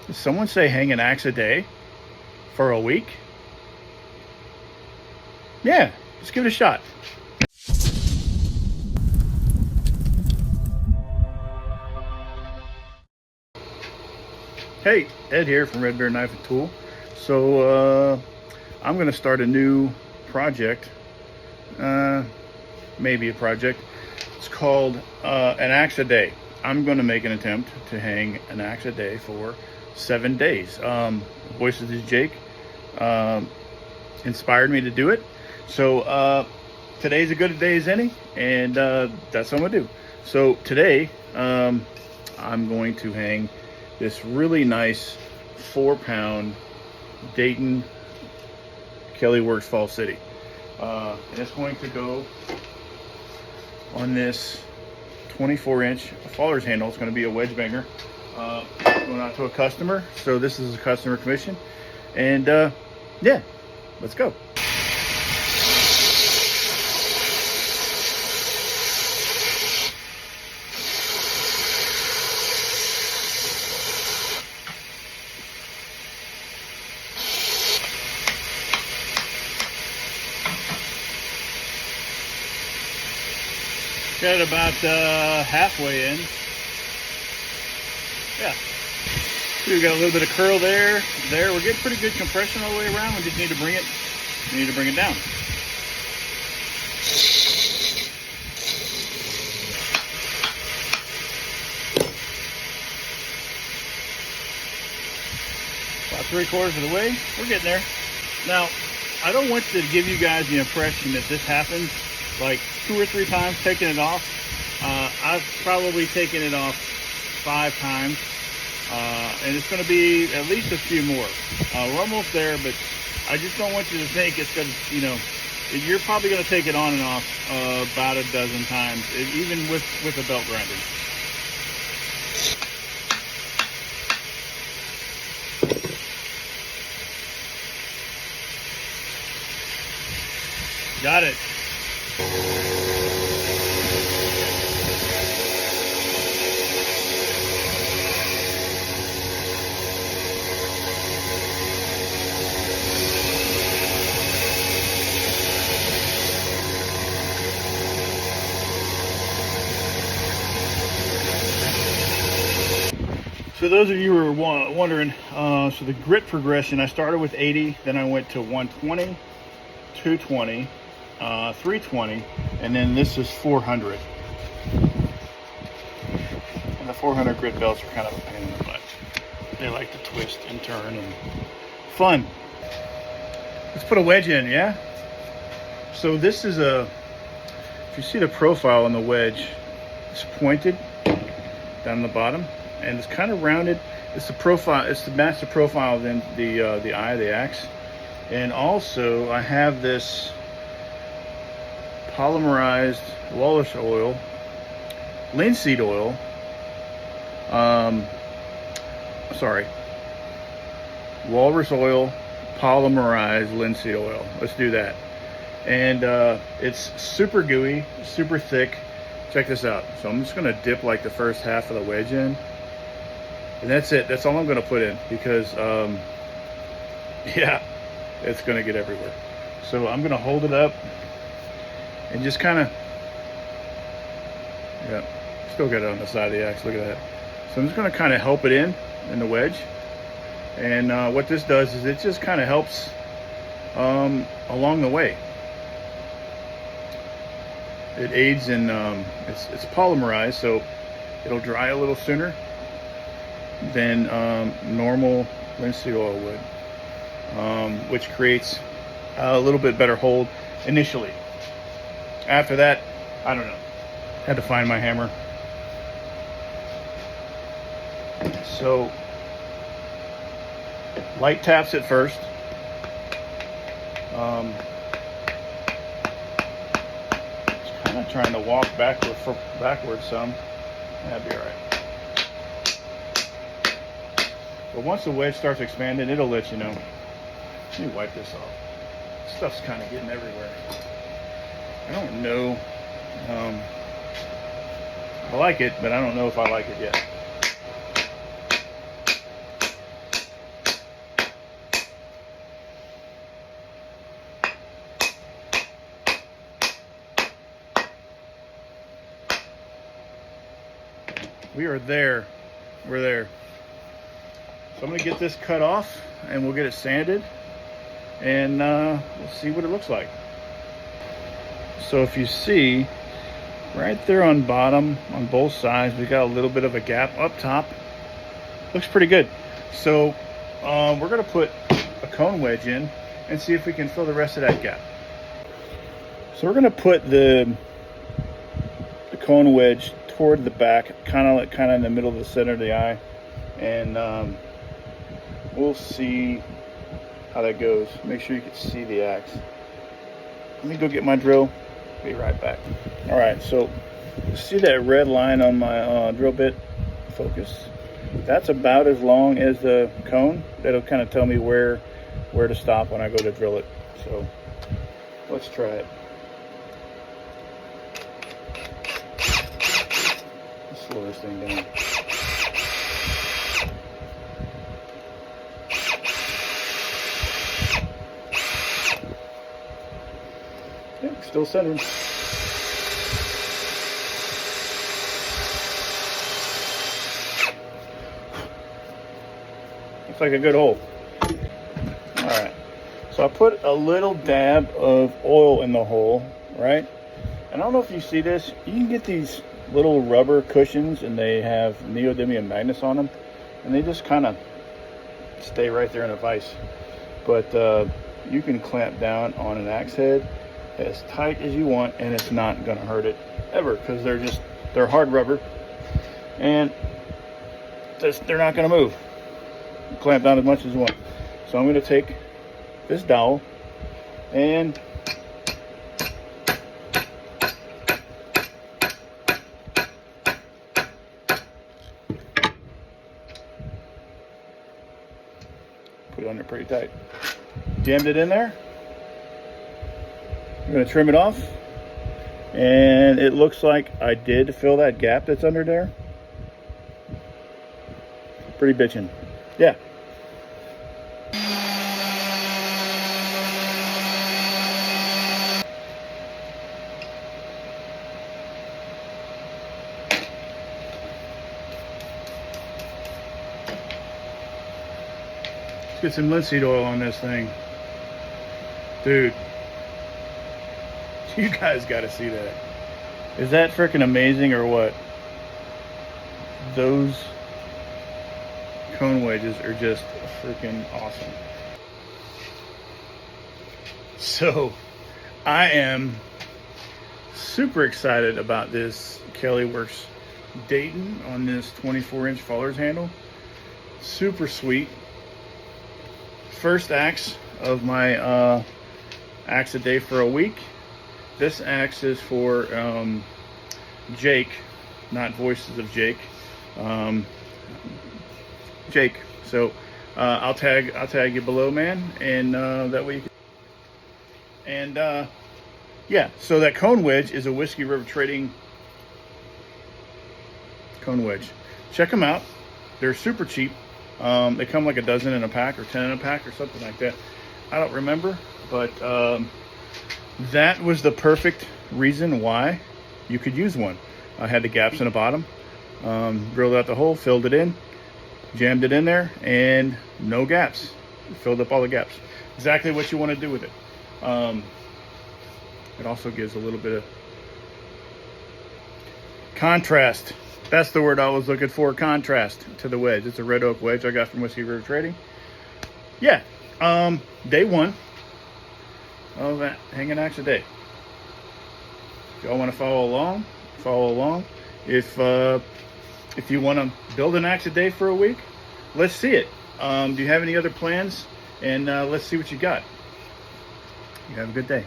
Did someone say hang an axe a day for a week? Yeah, let's give it a shot. Hey, Ed here from Red Bear Knife and Tool. So I'm going to start a new project, maybe a project. It's called an axe a day. I'm going to make an attempt to hang an axe a day for 7 days. Voice of this Jake inspired me to do it. So today's a good day as any, and that's what I'm going to do. So today I'm going to hang this really nice 4-pound Dayton Kelly Works Fall City. And it's going to go on this 24-inch faller's handle. It's going to be a wedge banger going out to a customer. So this is a customer commission. And yeah, let's go. Got it about halfway in. Yeah. We got a little bit of curl there. We're getting pretty good compression all the way around. We just need to bring it. We need to bring it down. About 3/4 of the way. We're getting there. Now, I don't want to give you guys the impression that this happens like 2 or 3 times taking it off. I've probably taken it off 5 times, and it's going to be at least a few more. We're almost there, but I just don't want you to think it's going to, you know, you're probably going to take it on and off about a dozen times, even with a belt grinder. Got it. So those of you who are wondering, so the grit progression, I started with 80, then I went to 120, 220, 320, and then this is 400. And the 400 grit belts are kind of a pain in the butt. They like to twist and turn and fun. Let's put a wedge in, yeah? So this is if you see the profile on the wedge, it's pointed down the bottom. And it's kind of rounded. It's the profile. It's to match the profile of the eye of the axe. And also, I have this polymerized walrus oil, linseed oil. Walrus oil, polymerized linseed oil. Let's do that. And it's super gooey, super thick. Check this out. So I'm just going to dip like the first half of the wedge in. And that's it. That's all I'm going to put in because, yeah, it's going to get everywhere. So I'm going to hold it up and just kind of, yeah, still got it on the side of the axe. Look at that. So I'm just going to kind of help it in the wedge. And what this does is it just kind of helps along the way. It aids in, it's polymerized, so it'll dry a little sooner than normal linseed oil would, which creates a little bit better hold initially. After that, I don't know. Had to find my hammer. So light taps at first. Just kind of trying to walk backwards some. That'd be all right. But once the wedge starts expanding, it'll let you know. Let me wipe this off. Stuff's kind of getting everywhere. I don't know. I like it, but I don't know if I like it yet. We are there. We're there. So I'm gonna get this cut off and we'll get it sanded and we'll see what it looks like. So if you see right there on bottom on both sides, we got a little bit of a gap up top. Looks pretty good. So we're gonna put a cone wedge in and see if we can fill the rest of that gap. So we're gonna put the cone wedge toward the back, kind of in the middle of the center of the eye, and we'll see how that goes. Make sure you can see the axe. Let me go get my drill. Be right back. All right, so see that red line on my drill bit? Focus. That's about as long as the cone. That'll kind of tell me where to stop when I go to drill it. So let's try it. Slow this thing down. Yep, still centered. Looks like a good hole. All right. So I put a little dab of oil in the hole, right? And I don't know if you see this. You can get these little rubber cushions and they have neodymium magnets on them, and they just kind of stay right there in a vise. But you can clamp down on an axe head as tight as you want and it's not going to hurt it ever, because they're hard rubber and they're not going to move. Clamp down as much as you want. So I'm going to take this dowel and put it under pretty tight. Jammed it in there. I'm going to trim it off, and it looks like I did fill that gap that's under there. Pretty bitchin'. Yeah. Let's get some linseed oil on this thing. Dude, you guys got to see that. Is that freaking amazing or what? Those cone wedges are just freaking awesome. So I am super excited about this Kelly Works Dayton on this 24-inch faller's handle. Super sweet. First axe of my axe a day for a week. This axe is for Jake, not Voices of Jake. Jake. So I'll tag you below, man, and that way you can. And yeah, so that cone wedge is a Whiskey River Trading cone wedge. Check them out. They're super cheap. They come like a dozen in a pack or 10 in a pack or something like that. I don't remember, but that was the perfect reason why you could use one. I had the gaps in the bottom, drilled out the hole, filled it in, jammed it in there, and no gaps. Filled up all the gaps. Exactly what you want to do with it. It also gives a little bit of contrast. That's the word I was looking for, contrast to the wedge. It's a red oak wedge I got from Whiskey River Trading. Yeah, day one of that hanging axe a day. If y'all want to follow along, follow along. If you want to build an axe a day for a week, let's see it. Do you have any other plans? And let's see what you got. You have a good day.